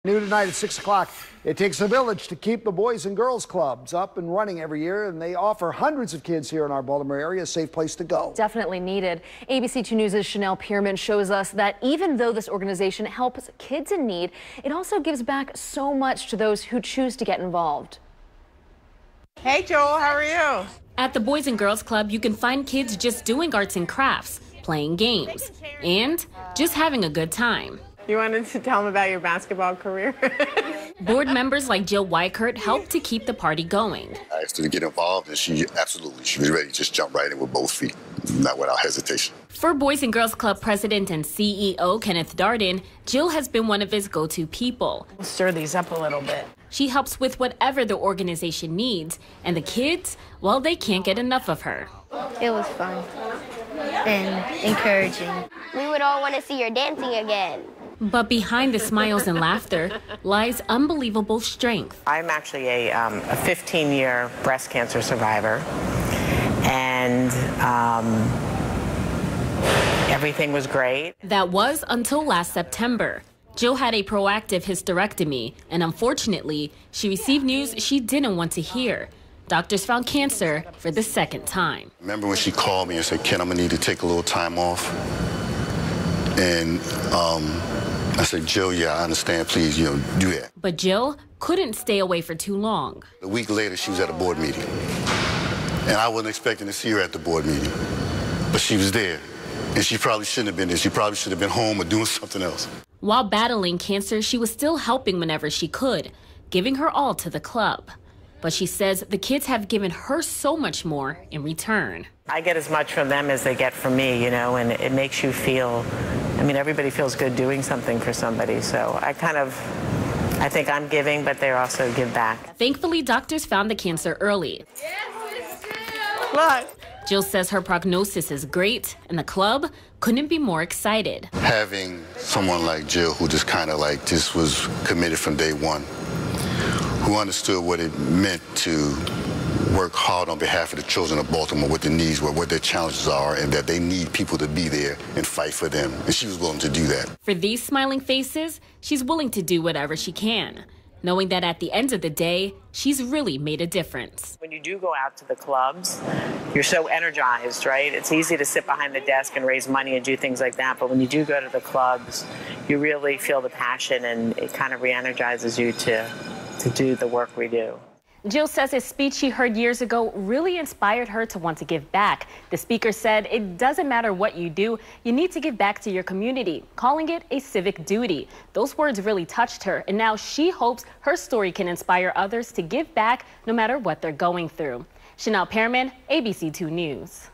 New tonight at 6 o'clock. It takes a village to keep the Boys and Girls Clubs up and running every year, and they offer hundreds of kids here in our Baltimore area a safe place to go. Definitely needed. ABC 2 News' Chanel Pierman shows us that even though this organization helps kids in need, it also gives back so much to those who choose to get involved. Hey Joel, how are you? At the Boys and Girls Club, you can find kids just doing arts and crafts, playing games, and just having a good time. You wanted to tell them about your basketball career? Board members like Jill Wiechert helped to keep the party going. I asked her to get involved, and she was ready to just jump right in with both feet, not without hesitation. For Boys and Girls Club president and CEO Kenneth Darden, Jill has been one of his go-to people. Stir these up a little bit. She helps with whatever the organization needs, and the kids, well, they can't get enough of her. It was fun and encouraging. We would all want to see her dancing again. But behind the smiles and laughter lies unbelievable strength. I'm actually a 15-year breast cancer survivor, and everything was great. That was until last September. Jill had a proactive hysterectomy, and unfortunately, she received news she didn't want to hear. Doctors found cancer for the second time. Remember when she called me and said, Ken, I'm gonna need to take a little time off? And I said, Jill, yeah, I understand, please, do that. But Jill couldn't stay away for too long. A week later, she was at a board meeting. And I wasn't expecting to see her at the board meeting, but she was there. And she probably shouldn't have been there. She probably should have been home or doing something else. While battling cancer, she was still helping whenever she could, giving her all to the club. But she says the kids have given her so much more in return. I get as much from them as they get from me, and it makes you feel, everybody feels good doing something for somebody. So I think I'm giving, but they also give back. Thankfully, doctors found the cancer early. Look. Jill says her prognosis is great, and the club couldn't be more excited. Having someone like Jill who just just was committed from day one, who understood what it meant to work hard on behalf of the children of Baltimore, what their needs were, what their challenges are, and that they need people to be there and fight for them. And she was willing to do that. For these smiling faces, she's willing to do whatever she can, knowing that at the end of the day, she's really made a difference. When you do go out to the clubs, you're so energized, right? It's easy to sit behind the desk and raise money and do things like that, but when you do go to the clubs, you really feel the passion, and it kind of re-energizes you to do the work we do. Jill says a speech she heard years ago really inspired her to want to give back. The speaker said it doesn't matter what you do, you need to give back to your community, calling it a civic duty. Those words really touched her, and now she hopes her story can inspire others to give back no matter what they're going through. Chanel Pierman, ABC 2 News.